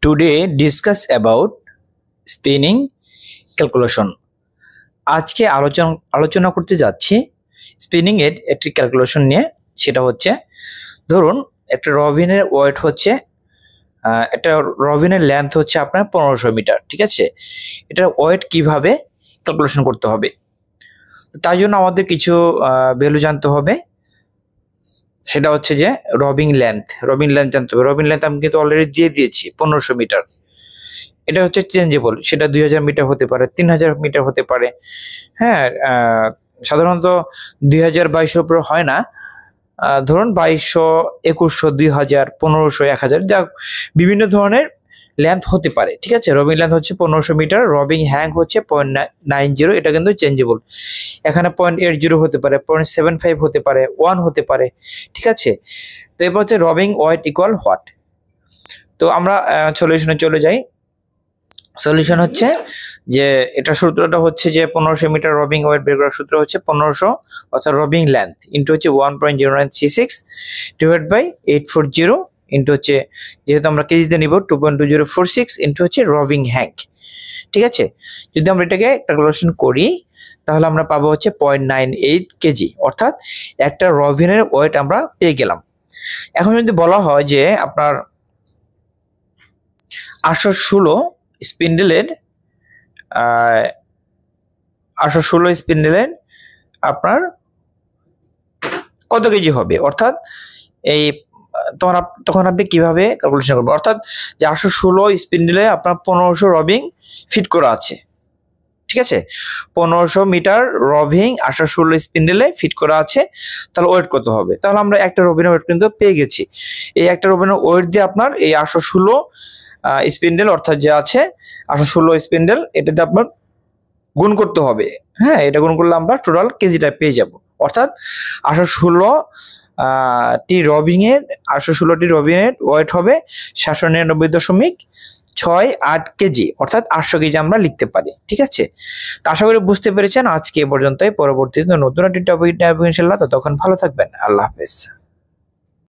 Today discuss about spinning calculation. আজকে আলোচনা করতে যাচ্ছি স্পিনিং এর একটি ক্যালকুলেশন নিয়ে। সেটা হচ্ছে, ধরুন একটা রবিনের ওয়েট হচ্ছে একটা রবিনের লেন্থ হচ্ছে আপনার 1500 মিটার, ঠিক আছে। এটার ওয়েট কিভাবে ক্যালকুলেশন করতে হবে, তার জন্য আমাদের কিছু ভ্যালু জানতে হবে। সেটা হচ্ছে যে রবিং লেন্থ জানতে হবে। রবিং লেন্থ আমি কিন্তু অলরেডি দিয়ে দিয়েছি 1500 মিটার। এটা হচ্ছে চেঞ্জেবল, সেটা 2000 মিটার হতে পারে, 3000 মিটার হতে পারে। হ্যাঁ, সাধারণত 2000 2200 উপরে হয় না। ধরুন 2200, 2100, 2000, 1500, 1000, যা বিভিন্ন ধরনের লেন্থ হতে পারে, ঠিক আছে। রবিং লেন্থ হচ্ছে 1500 মিটার, রবিং হ্যাং হচ্ছে 0.90, এটা কিন্তু চেঞ্জেবল। এখানে 0.80 হতে পারে, 0.75 হতে পারে, 1 হতে পারে, ঠিক আছে। তো এবার হচ্ছে রবিং ওয়েট ইকুয়াল হোয়াট। তো আমরা সলিউশনে চলে যাই। সলিউশন হচ্ছে যে এটা সূত্রটা হচ্ছে যে 1500 মিটার রবিং ওয়েট বের করার সূত্র হচ্ছে 1500 অর্থাৎ রবিং লেন্থ ইনটু হচ্ছে 1.0936 ডিভাইড বাই 840 ইনটু হচ্ছে, যেহেতু আমরা কেজিতে নিব, 2.2046 ইনটু হচ্ছে রবিং হ্যাং, ঠিক আছে। যদি আমরা এটাকে ক্যালকুলেশন করি তাহলে আমরা পাবো হচ্ছে 0.98 কেজি, অর্থাৎ একটা রবিনের ওয়েট আমরা পেয়ে গেলাম। এখন যদি বলা হয় যে আপনার 816 স্পিন্ডেলের আপনার কত কেজি হবে, অর্থাৎ এই তখন আপনি কিভাবে ক্যালকুলেশন করবেন। অর্থাৎ যে 816 স্পিন্ডেলে আপনার 1500 রবিং ফিট করা আছে, ঠিক আছে। 1500 মিটার রবিং 816 স্পিন্ডেলে ফিট করা আছে, তাহলে ওয়েট কত হবে। তাহলে আমরা একটা রবিনের ওয়েট কিন্তু পেয়ে গেছি। এই একটা রবিনের ওয়েট দিয়ে আপনার এই 816 স্পিন্ডেল, অর্থাৎ যে আছে 816 স্পিন্ডেল, এটাতে আপনার গুণ করতে হবে। হ্যাঁ, এটা গুণ করলে আমরা টোটাল কেজিটা পেয়ে যাব। অর্থাৎ 816টি রবিংয়ের ওয়েট হবে 799.68 কেজি, অর্থাৎ 800 কেজি আমরা লিখতে পারি, ঠিক আছে। তো আশা করি বুঝতে পেরেছেন। আজকে এ পর্যন্তই। পরবর্তীতে নতুন একটি টপিক নিয়ে আসবো ইনশাআল্লাহ। ততক্ষণ ভালো থাকবেন। আল্লাহ হাফেজ।